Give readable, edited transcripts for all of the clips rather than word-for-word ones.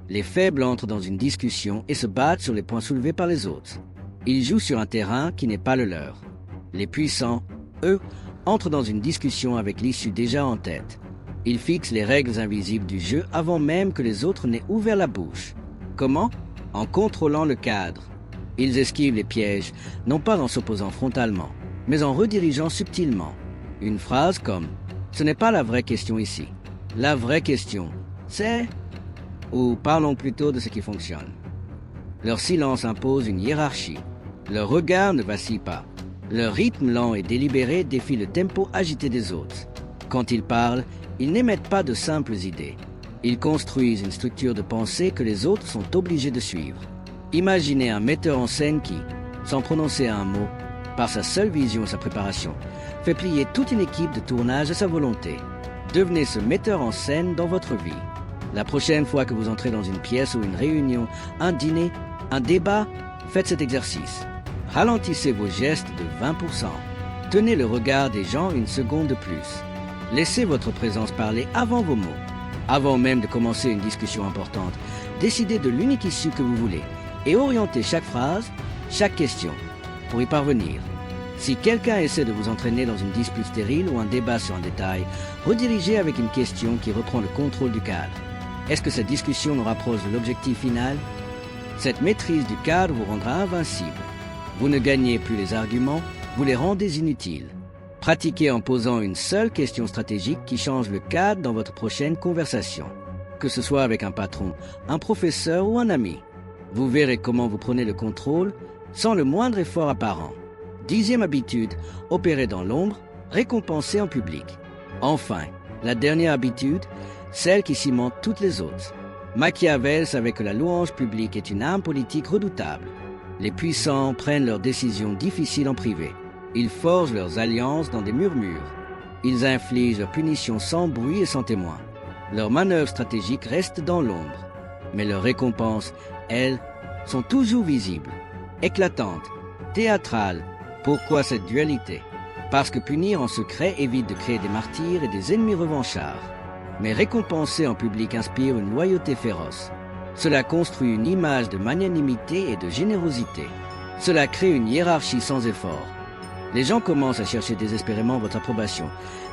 Les faibles entrent dans une discussion et se battent sur les points soulevés par les autres. Ils jouent sur un terrain qui n'est pas le leur. Les puissants, eux, entrent dans une discussion avec l'issue déjà en tête. Ils fixent les règles invisibles du jeu avant même que les autres n'aient ouvert la bouche. Comment? En contrôlant le cadre. Ils esquivent les pièges, non pas en s'opposant frontalement, mais en redirigeant subtilement. Une phrase comme « Ce n'est pas la vraie question ici. La vraie question, c'est… » ou parlons plutôt de ce qui fonctionne. Leur silence impose une hiérarchie. Leur regard ne vacille pas. Leur rythme lent et délibéré défie le tempo agité des autres. Quand ils parlent, ils n'émettent pas de simples idées. Ils construisent une structure de pensée que les autres sont obligés de suivre. Imaginez un metteur en scène qui, sans prononcer un mot, par sa seule vision et sa préparation, fait plier toute une équipe de tournage à sa volonté. Devenez ce metteur en scène dans votre vie. La prochaine fois que vous entrez dans une pièce ou une réunion, un dîner, un débat, faites cet exercice. Ralentissez vos gestes de 20%. Tenez le regard des gens une seconde de plus. Laissez votre présence parler avant vos mots. Avant même de commencer une discussion importante, décidez de l'unique issue que vous voulez et orientez chaque phrase, chaque question, pour y parvenir. Si quelqu'un essaie de vous entraîner dans une dispute stérile ou un débat sur un détail, redirigez avec une question qui reprend le contrôle du cadre. Est-ce que cette discussion nous rapproche de l'objectif final? Cette maîtrise du cadre vous rendra invincible. Vous ne gagnez plus les arguments, vous les rendez inutiles. Pratiquez en posant une seule question stratégique qui change le cadre dans votre prochaine conversation. Que ce soit avec un patron, un professeur ou un ami. Vous verrez comment vous prenez le contrôle sans le moindre effort apparent. 10e habitude, opérer dans l'ombre, récompenser en public. Enfin, la dernière habitude, celle qui cimente toutes les autres. Machiavel savait que la louange publique est une arme politique redoutable. Les puissants prennent leurs décisions difficiles en privé. Ils forgent leurs alliances dans des murmures. Ils infligent leurs punitions sans bruit et sans témoin. Leurs manœuvres stratégiques restent dans l'ombre. Mais leurs récompenses, elles, sont toujours visibles, éclatantes, théâtrales. Pourquoi cette dualité? Parce que punir en secret évite de créer des martyrs et des ennemis revanchards. Mais récompenser en public inspire une loyauté féroce. Cela construit une image de magnanimité et de générosité. Cela crée une hiérarchie sans effort. Les gens commencent à chercher désespérément votre approbation,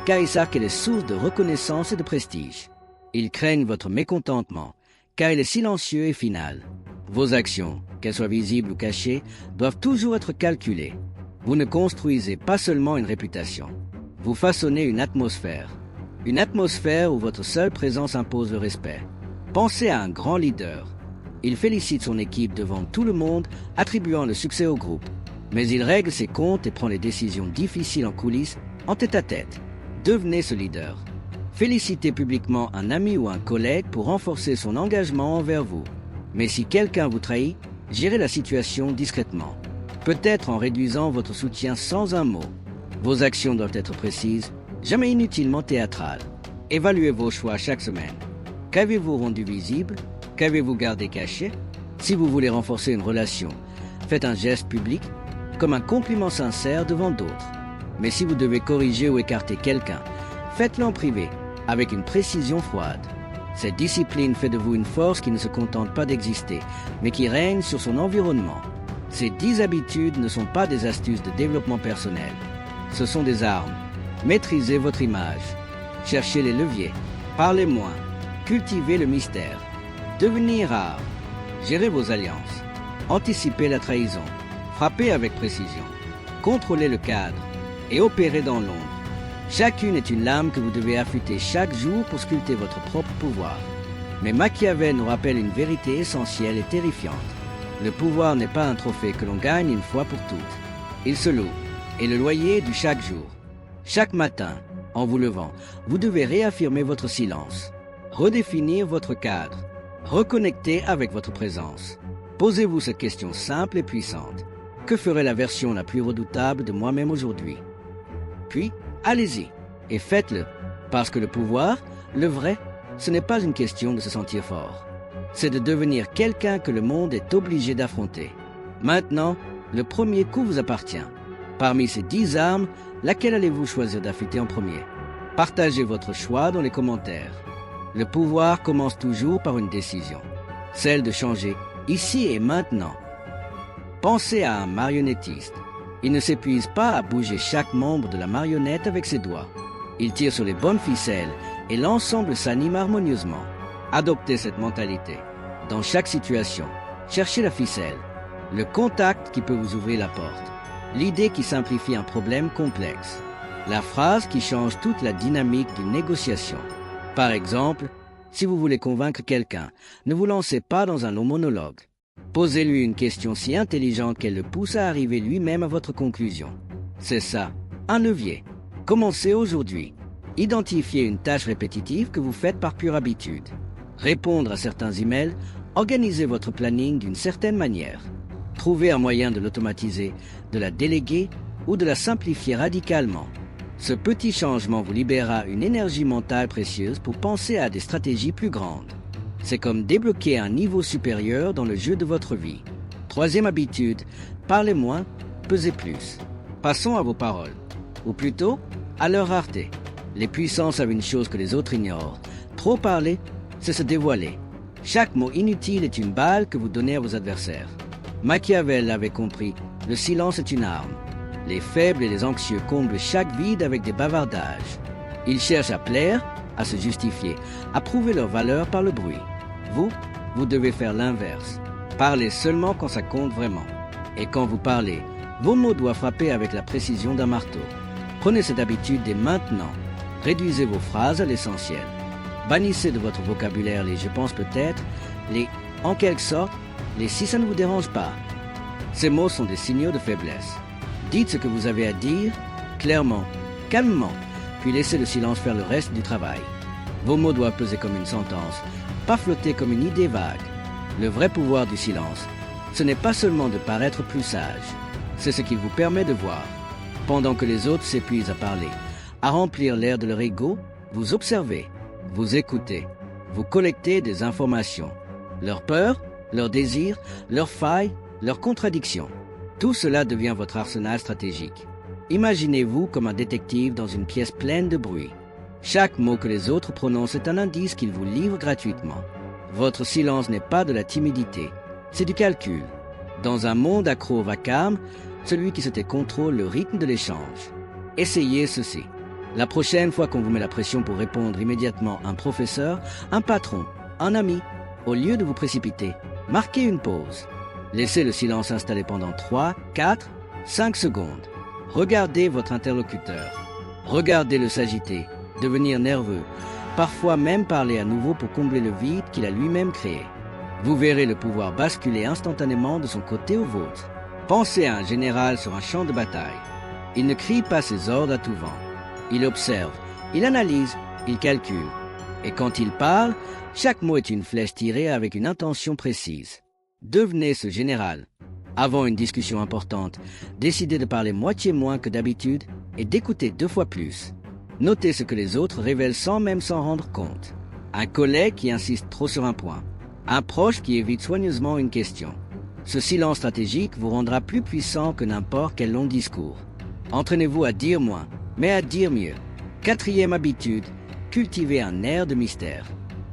car ils savent qu'elle est source de reconnaissance et de prestige. Ils craignent votre mécontentement, car il est silencieux et final. Vos actions, qu'elles soient visibles ou cachées, doivent toujours être calculées. Vous ne construisez pas seulement une réputation, vous façonnez une atmosphère. Une atmosphère où votre seule présence impose le respect. Pensez à un grand leader. Il félicite son équipe devant tout le monde, attribuant le succès au groupe. Mais il règle ses comptes et prend les décisions difficiles en coulisses, en tête-à-tête. Devenez ce leader. Félicitez publiquement un ami ou un collègue pour renforcer son engagement envers vous. Mais si quelqu'un vous trahit, gérez la situation discrètement. Peut-être en réduisant votre soutien sans un mot. Vos actions doivent être précises, jamais inutilement théâtrales. Évaluez vos choix chaque semaine. Qu'avez-vous rendu visible? Qu'avez-vous gardé caché? Si vous voulez renforcer une relation, faites un geste public comme un compliment sincère devant d'autres. Mais si vous devez corriger ou écarter quelqu'un, faites-le en privé, avec une précision froide. Cette discipline fait de vous une force qui ne se contente pas d'exister, mais qui règne sur son environnement. Ces 10 habitudes ne sont pas des astuces de développement personnel. Ce sont des armes. Maîtrisez votre image. Cherchez les leviers. Parlez moins. Cultivez le mystère. Devenez rare. Gérez vos alliances. Anticipez la trahison. Frappez avec précision. Contrôlez le cadre. Et opérez dans l'ombre. Chacune est une lame que vous devez affûter chaque jour pour sculpter votre propre pouvoir. Mais Machiavel nous rappelle une vérité essentielle et terrifiante. Le pouvoir n'est pas un trophée que l'on gagne une fois pour toutes. Il se loue. Et le loyer est du chaque jour. Chaque matin, en vous levant, vous devez réaffirmer votre silence, redéfinir votre cadre, reconnecter avec votre présence. Posez-vous cette question simple et puissante. Que ferait la version la plus redoutable de moi-même aujourd'hui? Puis, allez-y et faites-le, parce que le pouvoir, le vrai, ce n'est pas une question de se sentir fort. C'est de devenir quelqu'un que le monde est obligé d'affronter. Maintenant, le premier coup vous appartient. Parmi ces 10 armes, laquelle allez-vous choisir d'affûter en premier? Partagez votre choix dans les commentaires. Le pouvoir commence toujours par une décision. celle de changer ici et maintenant. Pensez à un marionnettiste. Il ne s'épuise pas à bouger chaque membre de la marionnette avec ses doigts. Il tire sur les bonnes ficelles et l'ensemble s'anime harmonieusement. Adoptez cette mentalité. Dans chaque situation, cherchez la ficelle, le contact qui peut vous ouvrir la porte, l'idée qui simplifie un problème complexe, la phrase qui change toute la dynamique d'une négociation. Par exemple, si vous voulez convaincre quelqu'un, ne vous lancez pas dans un long monologue. Posez-lui une question si intelligente qu'elle le pousse à arriver lui-même à votre conclusion. C'est ça, un levier. Commencez aujourd'hui. Identifiez une tâche répétitive que vous faites par pure habitude. Répondre à certains emails, organisez votre planning d'une certaine manière. Trouvez un moyen de l'automatiser, de la déléguer ou de la simplifier radicalement. Ce petit changement vous libérera une énergie mentale précieuse pour penser à des stratégies plus grandes. C'est comme débloquer un niveau supérieur dans le jeu de votre vie. Troisième habitude, parlez moins, pesez plus. Passons à vos paroles, ou plutôt à leur rareté. Les puissants savent une chose que les autres ignorent. Trop parler, c'est se dévoiler. Chaque mot inutile est une balle que vous donnez à vos adversaires. Machiavel l'avait compris, le silence est une arme. Les faibles et les anxieux comblent chaque vide avec des bavardages. Ils cherchent à plaire, à se justifier, à prouver leur valeur par le bruit. Vous devez faire l'inverse. Parlez seulement quand ça compte vraiment. Et quand vous parlez, vos mots doivent frapper avec la précision d'un marteau. Prenez cette habitude dès maintenant. Réduisez vos phrases à l'essentiel. Bannissez de votre vocabulaire les « je pense peut-être », les « en quelque sorte », les « si ça ne vous dérange pas ». Ces mots sont des signaux de faiblesse. Dites ce que vous avez à dire, clairement, calmement, puis laissez le silence faire le reste du travail. Vos mots doivent peser comme une sentence, pas flotter comme une idée vague. Le vrai pouvoir du silence, ce n'est pas seulement de paraître plus sage, c'est ce qu'il vous permet de voir. Pendant que les autres s'épuisent à parler, à remplir l'air de leur ego, vous observez, vous écoutez, vous collectez des informations. Leurs peurs, leurs désirs, leurs failles, leurs contradictions. Tout cela devient votre arsenal stratégique. Imaginez-vous comme un détective dans une pièce pleine de bruit. Chaque mot que les autres prononcent est un indice qu'ils vous livrent gratuitement. Votre silence n'est pas de la timidité, c'est du calcul. Dans un monde accro au vacarme, celui qui se tait contrôle le rythme de l'échange. Essayez ceci. La prochaine fois qu'on vous met la pression pour répondre immédiatement un professeur, un patron, un ami, au lieu de vous précipiter, marquez une pause. Laissez le silence s'installer pendant 3, 4, 5 secondes. Regardez votre interlocuteur. Regardez-le s'agiter, devenir nerveux, parfois même parler à nouveau pour combler le vide qu'il a lui-même créé. Vous verrez le pouvoir basculer instantanément de son côté au vôtre. Pensez à un général sur un champ de bataille. Il ne crie pas ses ordres à tout vent. Il observe, il analyse, il calcule. Et quand il parle, chaque mot est une flèche tirée avec une intention précise. Devenez ce général. Avant une discussion importante, décidez de parler moitié moins que d'habitude et d'écouter 2 fois plus. Notez ce que les autres révèlent sans même s'en rendre compte. Un collègue qui insiste trop sur un point. Un proche qui évite soigneusement une question. Ce silence stratégique vous rendra plus puissant que n'importe quel long discours. Entraînez-vous à dire moins, mais à dire mieux. 4e habitude, cultivez un air de mystère.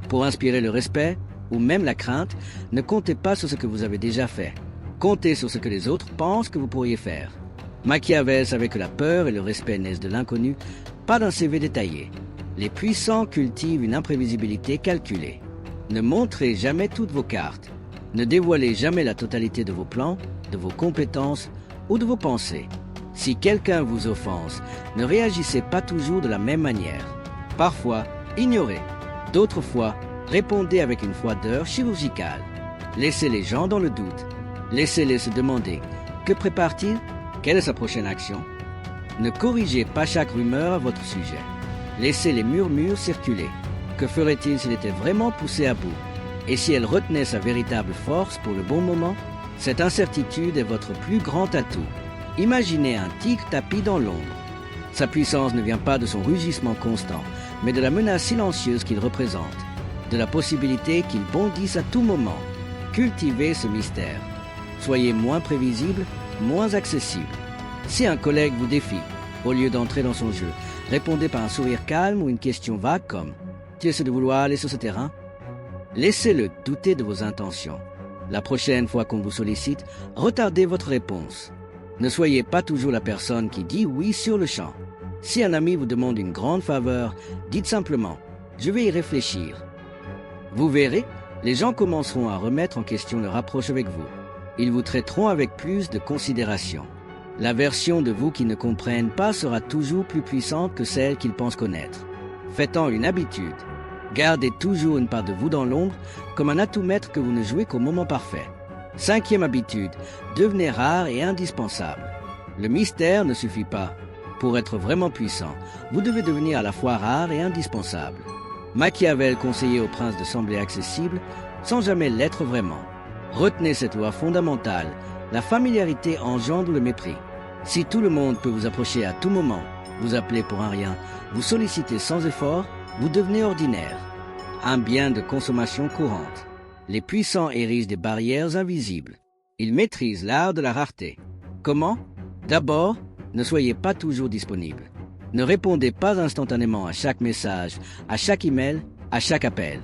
Pour inspirer le respect, ou même la crainte, ne comptez pas sur ce que vous avez déjà fait. Comptez sur ce que les autres pensent que vous pourriez faire. Machiavel savait que la peur et le respect naissent de l'inconnu, pas d'un CV détaillé. Les puissants cultivent une imprévisibilité calculée. Ne montrez jamais toutes vos cartes. Ne dévoilez jamais la totalité de vos plans, de vos compétences ou de vos pensées. Si quelqu'un vous offense, ne réagissez pas toujours de la même manière. Parfois, ignorez. D'autres fois, répondez avec une froideur chirurgicale. Laissez les gens dans le doute. Laissez-les se demander « Que prépare-t-il ? Quelle est sa prochaine action ?» Ne corrigez pas chaque rumeur à votre sujet. Laissez les murmures circuler. Que ferait-il s'il était vraiment poussé à bout? Et si elle retenait sa véritable force pour le bon moment? Cette incertitude est votre plus grand atout. Imaginez un tigre tapi dans l'ombre. Sa puissance ne vient pas de son rugissement constant, mais de la menace silencieuse qu'il représente, de la possibilité qu'il bondisse à tout moment. Cultivez ce mystère. Soyez moins prévisible, moins accessible. Si un collègue vous défie, au lieu d'entrer dans son jeu, répondez par un sourire calme ou une question vague comme « Tu essaies de vouloir aller sur ce terrain ?» Laissez-le douter de vos intentions. La prochaine fois qu'on vous sollicite, retardez votre réponse. Ne soyez pas toujours la personne qui dit oui sur le champ. Si un ami vous demande une grande faveur, dites simplement « je vais y réfléchir ». Vous verrez, les gens commenceront à remettre en question leur approche avec vous. Ils vous traiteront avec plus de considération. La version de vous qu'ils ne comprennent pas sera toujours plus puissante que celle qu'ils pensent connaître. Faites-en une habitude. Gardez toujours une part de vous dans l'ombre comme un atout maître que vous ne jouez qu'au moment parfait. 5e habitude, devenez rare et indispensable. Le mystère ne suffit pas. Pour être vraiment puissant, vous devez devenir à la fois rare et indispensable. Machiavel conseillait au prince de sembler accessible sans jamais l'être vraiment. Retenez cette loi fondamentale, la familiarité engendre le mépris. Si tout le monde peut vous approcher à tout moment, vous appeler pour un rien, vous solliciter sans effort, vous devenez ordinaire. Un bien de consommation courante. Les puissants érigent des barrières invisibles. Ils maîtrisent l'art de la rareté. Comment? D'abord, ne soyez pas toujours disponible. Ne répondez pas instantanément à chaque message, à chaque email, à chaque appel.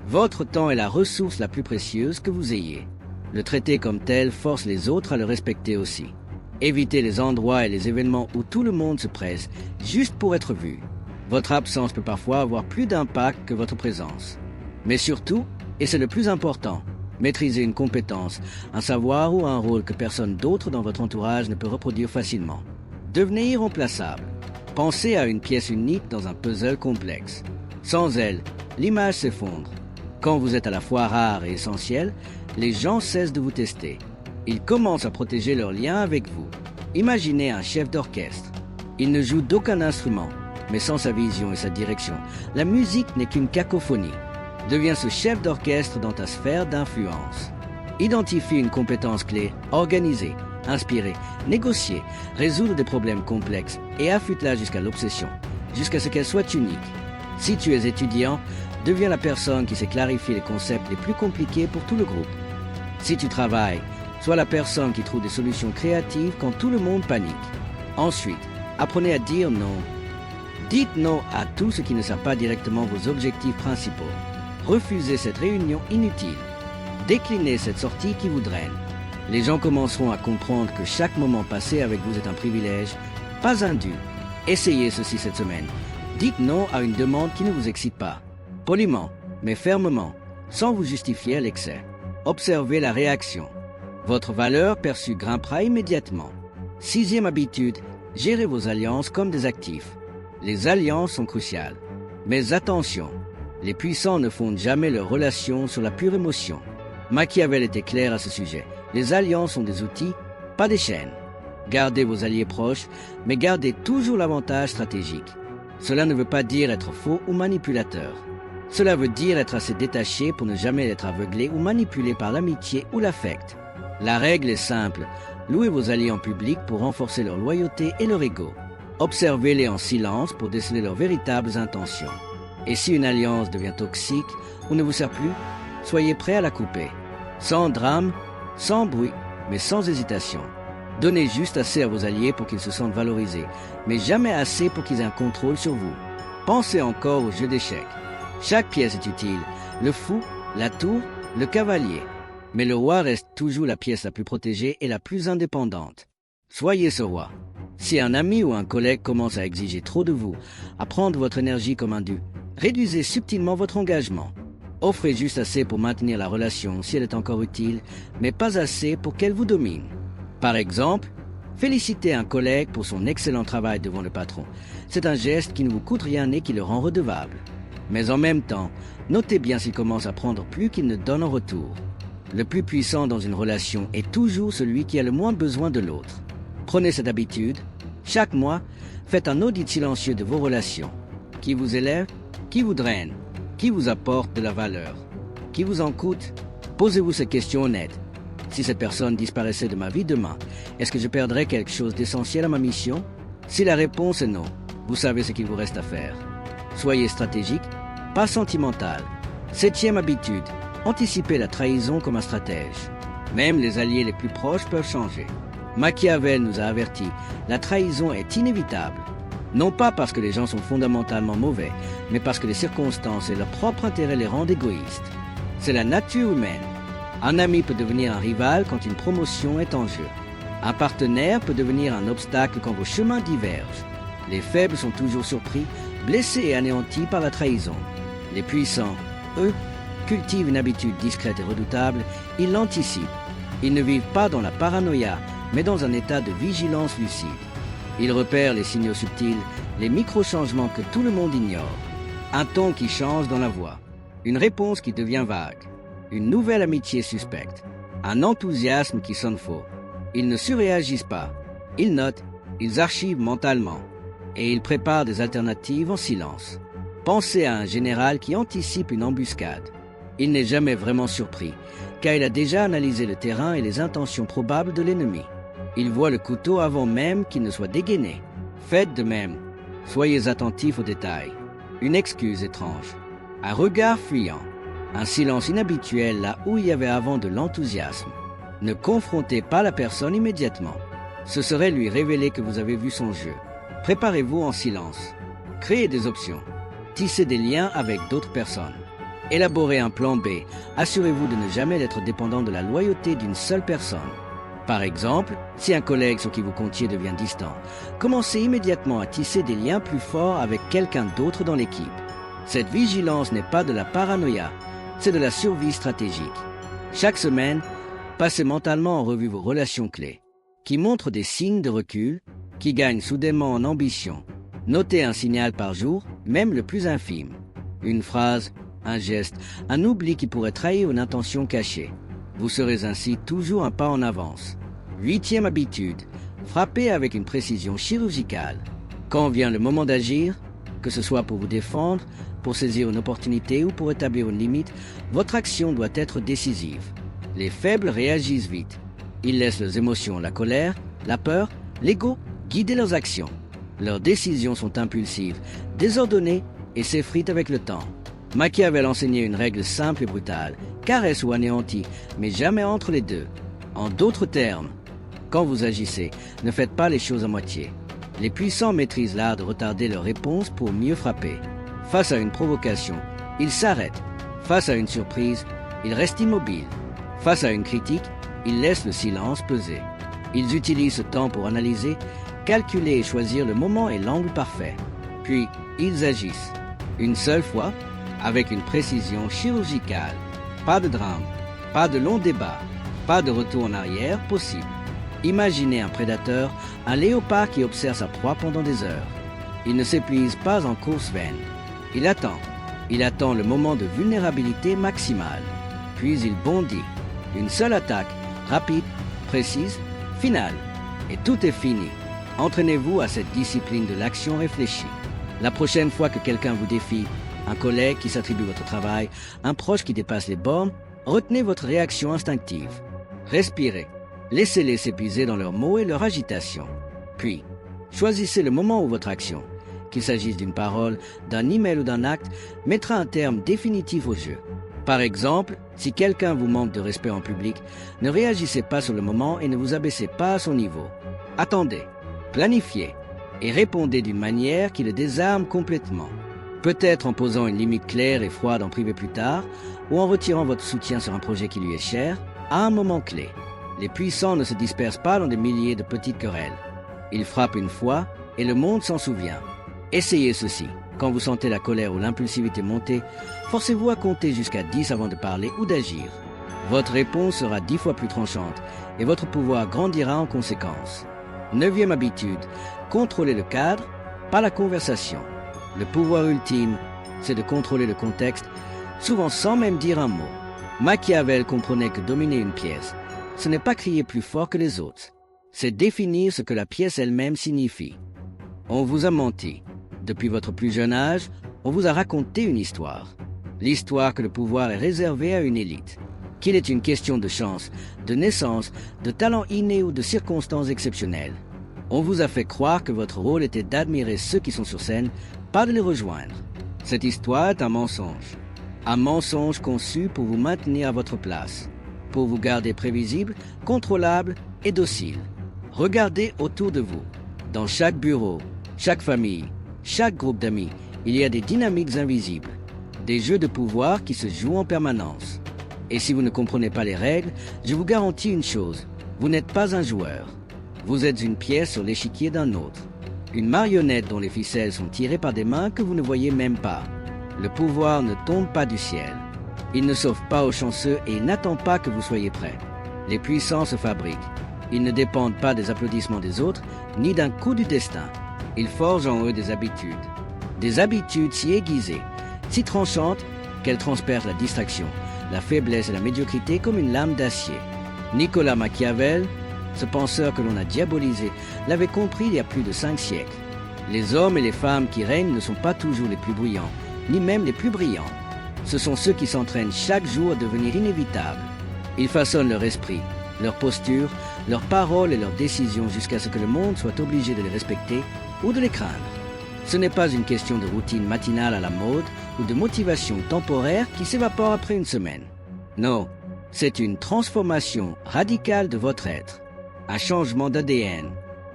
Votre temps est la ressource la plus précieuse que vous ayez. Le traiter comme tel force les autres à le respecter aussi. Évitez les endroits et les événements où tout le monde se presse, juste pour être vu. Votre absence peut parfois avoir plus d'impact que votre présence. Mais surtout, et c'est le plus important, maîtrisez une compétence, un savoir ou un rôle que personne d'autre dans votre entourage ne peut reproduire facilement. Devenez irremplaçable. Pensez à une pièce unique dans un puzzle complexe. Sans elle, l'image s'effondre. Quand vous êtes à la fois rare et essentiel, les gens cessent de vous tester. Ils commencent à protéger leurs liens avec vous. Imaginez un chef d'orchestre. Il ne joue d'aucun instrument, mais sans sa vision et sa direction, la musique n'est qu'une cacophonie. Deviens ce chef d'orchestre dans ta sphère d'influence. Identifie une compétence clé, organisez, inspirez, négociez, résoudre des problèmes complexes et affûte-la jusqu'à l'obsession, jusqu'à ce qu'elle soit unique. Si tu es étudiant, deviens la personne qui sait clarifier les concepts les plus compliqués pour tout le groupe. Si tu travailles, sois la personne qui trouve des solutions créatives quand tout le monde panique. Ensuite, apprenez à dire non. Dites non à tout ce qui ne sert pas directement vos objectifs principaux. Refusez cette réunion inutile. Déclinez cette sortie qui vous draine. Les gens commenceront à comprendre que chaque moment passé avec vous est un privilège, pas un dû. Essayez ceci cette semaine. Dites non à une demande qui ne vous excite pas. Poliment, mais fermement, sans vous justifier à l'excès. Observez la réaction. Votre valeur perçue grimpera immédiatement. 6e habitude, gérez vos alliances comme des actifs. Les alliances sont cruciales. Mais attention, les puissants ne fondent jamais leurs relations sur la pure émotion. Machiavel était clair à ce sujet. Les alliances sont des outils, pas des chaînes. Gardez vos alliés proches, mais gardez toujours l'avantage stratégique. Cela ne veut pas dire être faux ou manipulateur. Cela veut dire être assez détaché pour ne jamais être aveuglé ou manipulé par l'amitié ou l'affect. La règle est simple, louez vos alliés en public pour renforcer leur loyauté et leur ego. Observez-les en silence pour déceler leurs véritables intentions. Et si une alliance devient toxique ou ne vous sert plus, soyez prêt à la couper. Sans drame, sans bruit, mais sans hésitation. Donnez juste assez à vos alliés pour qu'ils se sentent valorisés, mais jamais assez pour qu'ils aient un contrôle sur vous. Pensez encore au jeu d'échecs. Chaque pièce est utile, le fou, la tour, le cavalier. Mais le roi reste toujours la pièce la plus protégée et la plus indépendante. Soyez ce roi. Si un ami ou un collègue commence à exiger trop de vous, à prendre votre énergie comme un dû, réduisez subtilement votre engagement. Offrez juste assez pour maintenir la relation si elle est encore utile, mais pas assez pour qu'elle vous domine. Par exemple, félicitez un collègue pour son excellent travail devant le patron. C'est un geste qui ne vous coûte rien et qui le rend redevable. Mais en même temps, notez bien s'il commence à prendre plus qu'il ne donne en retour. Le plus puissant dans une relation est toujours celui qui a le moins besoin de l'autre. Prenez cette habitude. Chaque mois, faites un audit silencieux de vos relations. Qui vous élève, qui vous draine, qui vous apporte de la valeur, qui vous en coûte. Posez-vous cette question honnête. Si cette personne disparaissait de ma vie demain, est-ce que je perdrais quelque chose d'essentiel à ma mission? Si la réponse est non, vous savez ce qu'il vous reste à faire. Soyez stratégique, pas sentimental. 7e habitude, anticipez la trahison comme un stratège. Même les alliés les plus proches peuvent changer. Machiavel nous a avertis, la trahison est inévitable. Non pas parce que les gens sont fondamentalement mauvais, mais parce que les circonstances et leur propre intérêt les rendent égoïstes. C'est la nature humaine. Un ami peut devenir un rival quand une promotion est en jeu. Un partenaire peut devenir un obstacle quand vos chemins divergent. Les faibles sont toujours surpris, blessés et anéantis par la trahison. Les puissants, eux, cultivent une habitude discrète et redoutable, ils l'anticipent. Ils ne vivent pas dans la paranoïa, mais dans un état de vigilance lucide. Ils repèrent les signaux subtils, les micro-changements que tout le monde ignore. Un ton qui change dans la voix, une réponse qui devient vague, une nouvelle amitié suspecte, un enthousiasme qui sonne faux. Ils ne surréagissent pas, ils notent, ils archivent mentalement, et ils préparent des alternatives en silence. Pensez à un général qui anticipe une embuscade. Il n'est jamais vraiment surpris, car il a déjà analysé le terrain et les intentions probables de l'ennemi. Il voit le couteau avant même qu'il ne soit dégainé. Faites de même. Soyez attentifs aux détails. Une excuse étrange. Un regard fuyant. Un silence inhabituel là où il y avait avant de l'enthousiasme. Ne confrontez pas la personne immédiatement. Ce serait lui révéler que vous avez vu son jeu. Préparez-vous en silence. Créez des options. Tissez des liens avec d'autres personnes. Élaborez un plan B. Assurez-vous de ne jamais être dépendant de la loyauté d'une seule personne. Par exemple, si un collègue sur qui vous comptiez devient distant, commencez immédiatement à tisser des liens plus forts avec quelqu'un d'autre dans l'équipe. Cette vigilance n'est pas de la paranoïa, c'est de la survie stratégique. Chaque semaine, passez mentalement en revue vos relations clés, qui montrent des signes de recul, qui gagnent soudainement en ambition. Notez un signal par jour, même le plus infime. Une phrase, un geste, un oubli qui pourrait trahir une intention cachée. Vous serez ainsi toujours un pas en avance. 8e habitude, frappez avec une précision chirurgicale. Quand vient le moment d'agir, que ce soit pour vous défendre, pour saisir une opportunité ou pour établir une limite, votre action doit être décisive. Les faibles réagissent vite. Ils laissent leurs émotions, la colère, la peur, l'ego, guider leurs actions. Leurs décisions sont impulsives, désordonnées et s'effritent avec le temps. Machiavel enseignait une règle simple et brutale, caresse ou anéantit, mais jamais entre les deux. En d'autres termes, quand vous agissez, ne faites pas les choses à moitié. Les puissants maîtrisent l'art de retarder leur réponse pour mieux frapper. Face à une provocation, ils s'arrêtent. Face à une surprise, ils restent immobiles. Face à une critique, ils laissent le silence peser. Ils utilisent ce temps pour analyser, calculer et choisir le moment et l'angle parfait. Puis, ils agissent. Une seule fois, avec une précision chirurgicale. Pas de drame, pas de long débat, pas de retour en arrière possible. Imaginez un prédateur, un léopard qui observe sa proie pendant des heures. Il ne s'épuise pas en course vaine. Il attend. Il attend le moment de vulnérabilité maximale. Puis il bondit. Une seule attaque, rapide, précise, finale. Et tout est fini. Entraînez-vous à cette discipline de l'action réfléchie. La prochaine fois que quelqu'un vous défie, un collègue qui s'attribue votre travail, un proche qui dépasse les bornes, retenez votre réaction instinctive. Respirez. Laissez-les s'épuiser dans leurs mots et leur agitation. Puis, choisissez le moment où votre action, qu'il s'agisse d'une parole, d'un email ou d'un acte, mettra un terme définitif au jeu. Par exemple, si quelqu'un vous manque de respect en public, ne réagissez pas sur le moment et ne vous abaissez pas à son niveau. Attendez, planifiez et répondez d'une manière qui le désarme complètement. Peut-être en posant une limite claire et froide en privé plus tard, ou en retirant votre soutien sur un projet qui lui est cher, à un moment clé. Les puissants ne se dispersent pas dans des milliers de petites querelles. Ils frappent une fois et le monde s'en souvient. Essayez ceci. Quand vous sentez la colère ou l'impulsivité monter, forcez-vous à compter jusqu'à 10 avant de parler ou d'agir. Votre réponse sera 10 fois plus tranchante et votre pouvoir grandira en conséquence. 9e habitude, contrôlez le cadre, pas la conversation. Le pouvoir ultime, c'est de contrôler le contexte, souvent sans même dire un mot. Machiavel comprenait que dominer une pièce, ce n'est pas crier plus fort que les autres. C'est définir ce que la pièce elle-même signifie. On vous a menti. Depuis votre plus jeune âge, on vous a raconté une histoire. L'histoire que le pouvoir est réservé à une élite. Qu'il est une question de chance, de naissance, de talent inné ou de circonstances exceptionnelles. On vous a fait croire que votre rôle était d'admirer ceux qui sont sur scène, pas de les rejoindre. Cette histoire est un mensonge. Un mensonge conçu pour vous maintenir à votre place, pour vous garder prévisible, contrôlable et docile. Regardez autour de vous. Dans chaque bureau, chaque famille, chaque groupe d'amis, il y a des dynamiques invisibles, des jeux de pouvoir qui se jouent en permanence. Et si vous ne comprenez pas les règles, je vous garantis une chose, vous n'êtes pas un joueur. Vous êtes une pièce sur l'échiquier d'un autre. Une marionnette dont les ficelles sont tirées par des mains que vous ne voyez même pas. Le pouvoir ne tombe pas du ciel. Il ne sauve pas aux chanceux et il n'attend pas que vous soyez prêts. Les puissants se fabriquent. Ils ne dépendent pas des applaudissements des autres, ni d'un coup du destin. Ils forgent en eux des habitudes si aiguisées, si tranchantes, qu'elles transpercent la distraction, la faiblesse et la médiocrité comme une lame d'acier. Nicolas Machiavel, ce penseur que l'on a diabolisé, l'avait compris il y a plus de 5 siècles. Les hommes et les femmes qui règnent ne sont pas toujours les plus bruyants, ni même les plus brillants. Ce sont ceux qui s'entraînent chaque jour à devenir inévitables. Ils façonnent leur esprit, leur posture, leurs paroles et leurs décisions jusqu'à ce que le monde soit obligé de les respecter ou de les craindre. Ce n'est pas une question de routine matinale à la mode ou de motivation temporaire qui s'évapore après une semaine. Non, c'est une transformation radicale de votre être, un changement d'ADN.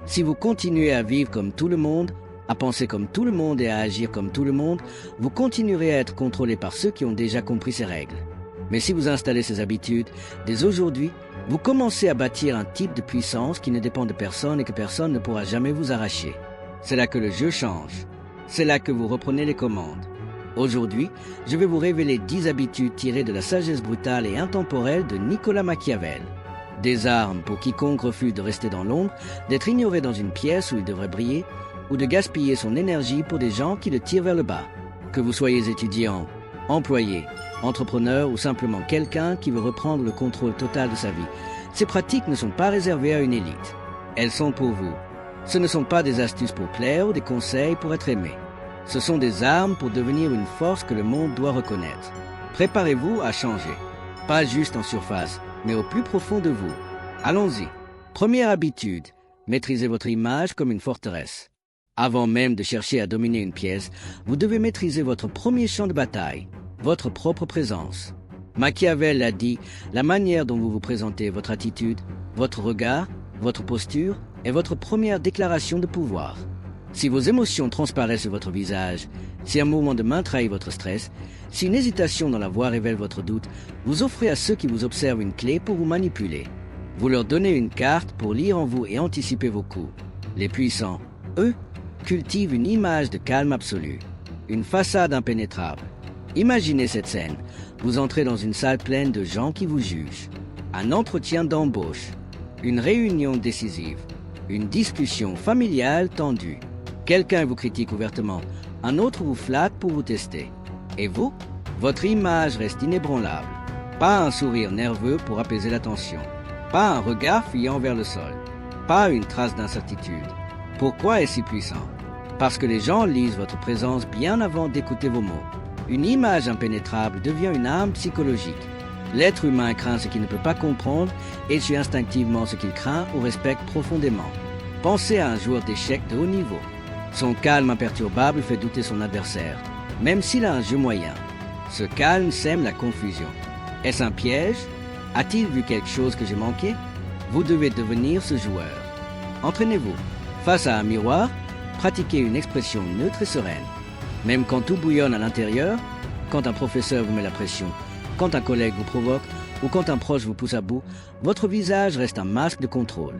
Si vous continuez à vivre comme tout le monde, à penser comme tout le monde et à agir comme tout le monde, vous continuerez à être contrôlé par ceux qui ont déjà compris ces règles. Mais si vous installez ces habitudes, dès aujourd'hui, vous commencez à bâtir un type de puissance qui ne dépend de personne et que personne ne pourra jamais vous arracher. C'est là que le jeu change. C'est là que vous reprenez les commandes. Aujourd'hui, je vais vous révéler 10 habitudes tirées de la sagesse brutale et intemporelle de Nicolas Machiavel. Des armes pour quiconque refuse de rester dans l'ombre, d'être ignoré dans une pièce où il devrait briller, ou de gaspiller son énergie pour des gens qui le tirent vers le bas. Que vous soyez étudiant, employé, entrepreneur ou simplement quelqu'un qui veut reprendre le contrôle total de sa vie, ces pratiques ne sont pas réservées à une élite. Elles sont pour vous. Ce ne sont pas des astuces pour plaire ou des conseils pour être aimé. Ce sont des armes pour devenir une force que le monde doit reconnaître. Préparez-vous à changer. Pas juste en surface, mais au plus profond de vous. Allons-y. Première habitude, maîtrisez votre image comme une forteresse. Avant même de chercher à dominer une pièce, vous devez maîtriser votre premier champ de bataille, votre propre présence. Machiavel l'a dit, la manière dont vous vous présentez, votre attitude, votre regard, votre posture est votre première déclaration de pouvoir. Si vos émotions transparaissent sur votre visage, si un mouvement de main trahit votre stress, si une hésitation dans la voix révèle votre doute, vous offrez à ceux qui vous observent une clé pour vous manipuler. Vous leur donnez une carte pour lire en vous et anticiper vos coups. Les puissants, eux, cultivent une image de calme absolu, une façade impénétrable. Imaginez cette scène. Vous entrez dans une salle pleine de gens qui vous jugent. Un entretien d'embauche, une réunion décisive, une discussion familiale tendue. Quelqu'un vous critique ouvertement, un autre vous flatte pour vous tester. Et vous, votre image reste inébranlable. Pas un sourire nerveux pour apaiser la tension. Pas un regard fuyant vers le sol. Pas une trace d'incertitude. Pourquoi est-ce si puissant? Parce que les gens lisent votre présence bien avant d'écouter vos mots. Une image impénétrable devient une arme psychologique. L'être humain craint ce qu'il ne peut pas comprendre et suit instinctivement ce qu'il craint ou respecte profondément. Pensez à un joueur d'échecs de haut niveau. Son calme imperturbable fait douter son adversaire, même s'il a un jeu moyen. Ce calme sème la confusion. Est-ce un piège? A-t-il vu quelque chose que j'ai manqué? Vous devez devenir ce joueur. Entraînez-vous. Face à un miroir, pratiquez une expression neutre et sereine. Même quand tout bouillonne à l'intérieur, quand un professeur vous met la pression, quand un collègue vous provoque ou quand un proche vous pousse à bout, votre visage reste un masque de contrôle.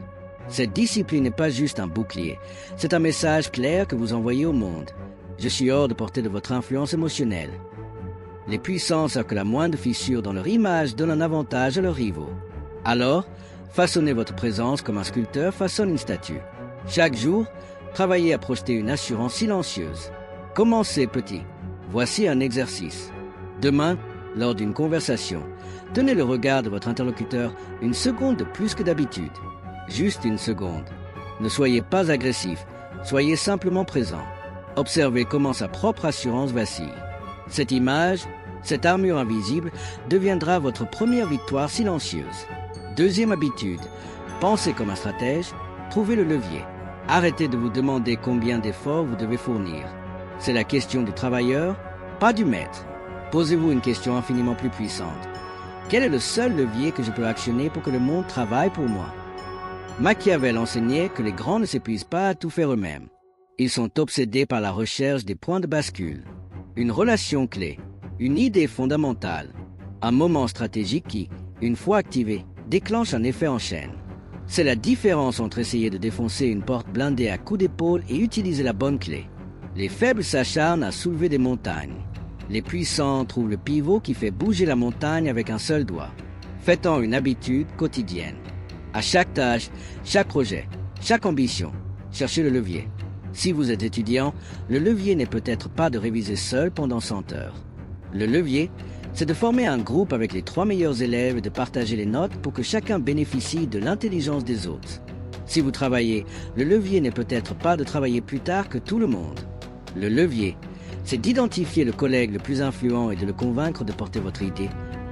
Cette discipline n'est pas juste un bouclier, c'est un message clair que vous envoyez au monde. Je suis hors de portée de votre influence émotionnelle. Les puissants savent que la moindre fissure dans leur image donne un avantage à leurs rivaux. Alors, façonnez votre présence comme un sculpteur façonne une statue. Chaque jour, travaillez à projeter une assurance silencieuse. Commencez petit. Voici un exercice. Demain, lors d'une conversation, tenez le regard de votre interlocuteur une seconde de plus que d'habitude. Juste une seconde. Ne soyez pas agressif, soyez simplement présent. Observez comment sa propre assurance vacille. Cette image, cette armure invisible, deviendra votre première victoire silencieuse. Deuxième habitude, pensez comme un stratège, trouvez le levier. Arrêtez de vous demander combien d'efforts vous devez fournir. C'est la question du travailleur, pas du maître. Posez-vous une question infiniment plus puissante. Quel est le seul levier que je peux actionner pour que le monde travaille pour moi? Machiavel enseignait que les grands ne s'épuisent pas à tout faire eux-mêmes. Ils sont obsédés par la recherche des points de bascule. Une relation clé, une idée fondamentale, Un moment stratégique qui, une fois activé, déclenche un effet en chaîne. C'est la différence entre essayer de défoncer une porte blindée à coups d'épaule et utiliser la bonne clé. Les faibles s'acharnent à soulever des montagnes. Les puissants trouvent le pivot qui fait bouger la montagne avec un seul doigt. Faites-en une habitude quotidienne. À chaque tâche, chaque projet, chaque ambition, cherchez le levier. Si vous êtes étudiant, le levier n'est peut-être pas de réviser seul pendant 100 heures. Le levier, c'est de former un groupe avec les 3 meilleurs élèves et de partager les notes pour que chacun bénéficie de l'intelligence des autres. Si vous travaillez, le levier n'est peut-être pas de travailler plus tard que tout le monde. Le levier, c'est d'identifier le collègue le plus influent et de le convaincre de porter votre idée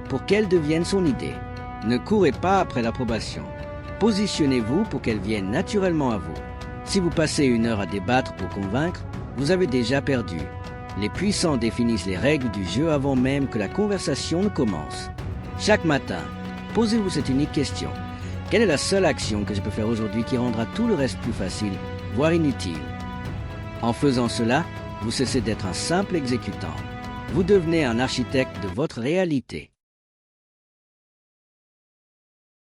pour qu'elle devienne son idée. Ne courez pas après l'approbation. Positionnez-vous pour qu'elle vienne naturellement à vous. Si vous passez 1 heure à débattre pour convaincre, vous avez déjà perdu. Les puissants définissent les règles du jeu avant même que la conversation ne commence. Chaque matin, posez-vous cette unique question. Quelle est la seule action que je peux faire aujourd'hui qui rendra tout le reste plus facile, voire inutile? En faisant cela, vous cessez d'être un simple exécutant. Vous devenez un architecte de votre réalité.